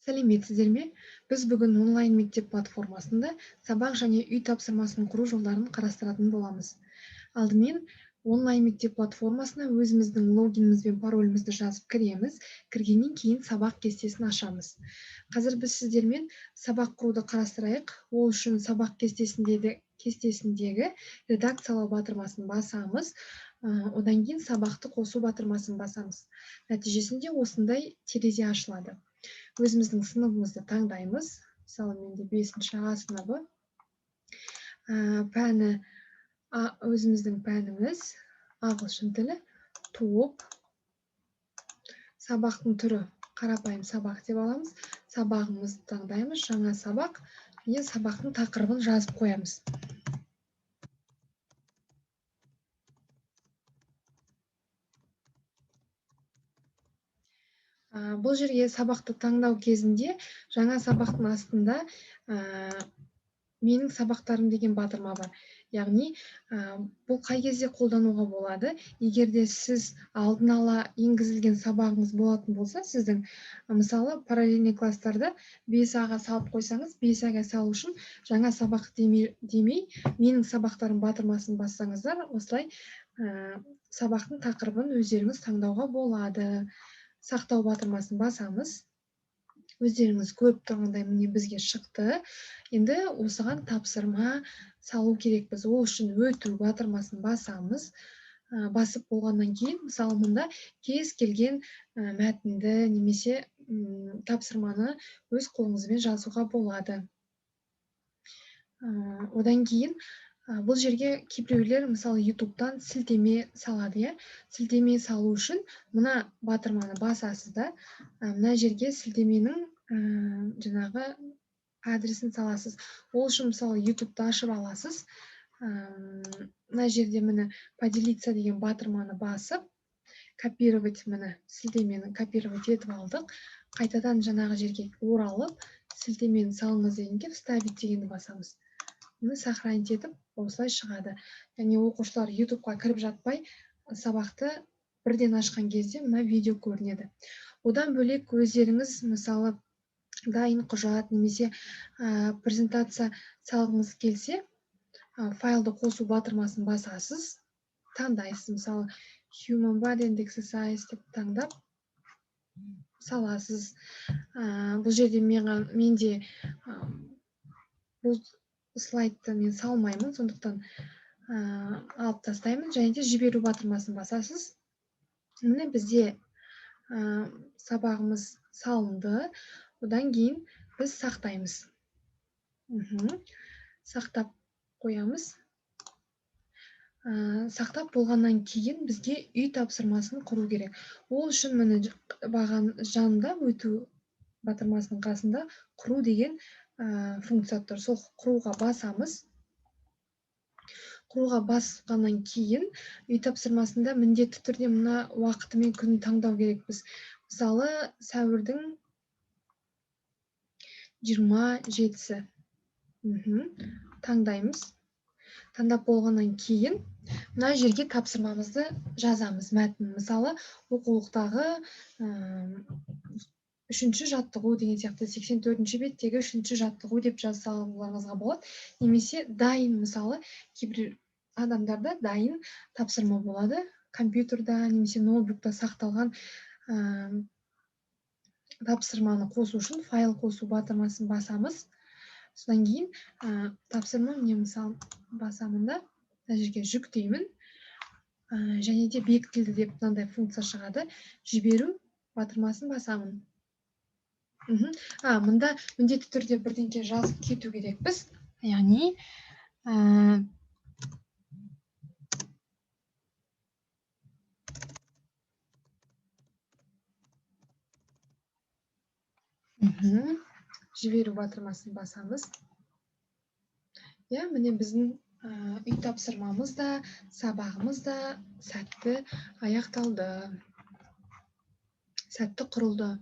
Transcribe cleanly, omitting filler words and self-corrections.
Сәлеметсіздер ме? Біз бүгін онлайн мектеп платформасында сабақ және үй тапсырмасын құру жолдарын қарастыратын боламыз. Алдымен онлайн мектеп платформасына өзіміздің логиніміз бен паролімізді жазып кіреміз. Кіргеннен кейін сабақ кестесін ашамыз. Қазір біз сіздермен сабақ құруды қарастырайық. Ол үшін сабақ кестесіндегі редакциялау батырмасын басамыз. Одан кейін сабақты қосу батырмасын басамыз. Нәтижесінде осындай терезе ашылады. Өзіміздің сыныбымызды таңдаймыз. Мысалы, менде 5-ші А сыныбы. Пәні өзіміздің пәніміз ағылшын тілі, топ. Сабақтың түрі қарапайым сабақ деп аламыз. Сабағымызды таңдаймыз, жаңа сабақ, және сабақтың тақырыбын жазып қоямыз. Бұл жерге сабақты таңдау кезінде жаңа сабақтың астында менің сабақтарым деген батырма бар. Яғни, бұл қай кезде қолдануға болады? Егер де сіз алдын ала енгізілген сабағыңыз болатын болса, сіздің мысалы параллельный класстарда 5А-ға салып қойсаңыз, 5А-ға салу үшін жаңа сабақ демей, менің сабақтарым батырмасын бассаңыздар, осылай сабақтың тақырыбын өздеріңіз таңдауға болады. Сақтау батырмасын басамыз. Өздеріңіз көріп тұрғандай міне бізге шықты. Енді осыған тапсырма салу керекпіз. Ол үшін өту батырмасын басамыз. Басып болғаннан кейін, мысалы, мұнда кез келген мәтінді немесе тапсырманы өз қолыңызбен жазуға болады. Одан кейін бұл жерге кейбіреулер мысалы ютубтан сілтеме салады. Сілтеме салу үшін мына батырманы басасыз да, мына жерге сілтеменің жаңағы адресін саласыз. Ол үшін мысалы ютубты ашып аласыз. Мына жерде міне поделиться деген батырманы басып, копировать, міне сілтемені копировать етіп алдық. Қайтадан жаңағы жерге оралып, сілтемені салыңыз дегенге вставить дегенді басамыз. Мұны сохранить етіп, осылай шығады. Яғни оқушылар ютубқа кіріп жатпай, сабақты бірден ашқан кезде мына видео көрінеді. Одан бөлек өздеріңіз мысалы дайын құжат немесе презентация салғыңыз келсе, файлды қосу батырмасын басасыз, таңдайсыз. Мысалы, Human Body Exercise деп таңдап саласыз. Бұл жерде менде бұл слайдты мен салмаймын, сондықтан алып тастаймын. Және де жіберу батырмасын басасыз. Міне бізде сабағымыз салынды. Одан кейін біз сақтаймыз. Сақтап қоямыз. Сақтап болғаннан кейін бізге үй тапсырмасын құру керек. Ол үшін міне жанында өту батырмасының қасында құру деген функция тұр. Сол құруға басамыз. Құруға басқаннан кейін үй тапсырмасында міндетті түрде мына уақыты мен күнін таңдау керекпіз. Мысалы, сәуірдің 27-сі. Таңдаймыз. Таңдап болғаннан кейін мына жерге тапсырмамызды жазамыз, мәтін. Мысалы, оқулықтағы 3-ші жаттығу деген сияқты 84-ші беттегі 3-ші жаттығу деп жазсаңызға болады. Немесе дайын, мысалы, кейбір адамдарда дайын тапсырма болады. Компьютерда немесе ноутбукта сақталған тапсырманы қосу үшін файл қосу батырмасын басамыз. Содан кейін тапсырма мен мысалы басамын да, мына жерге жүктеймін. Және де бекітілді деп мынандай функция шығады. Жіберу батырмасын басамын. Мұнда міндетті түрде бірдеңке жазып кету керекпіз. Яғни жіберу батырмасын басамыз. Міне біздің үй тапсырмамыз да, сабағымыз да сәтті аяқталды. Сәтті құрылды.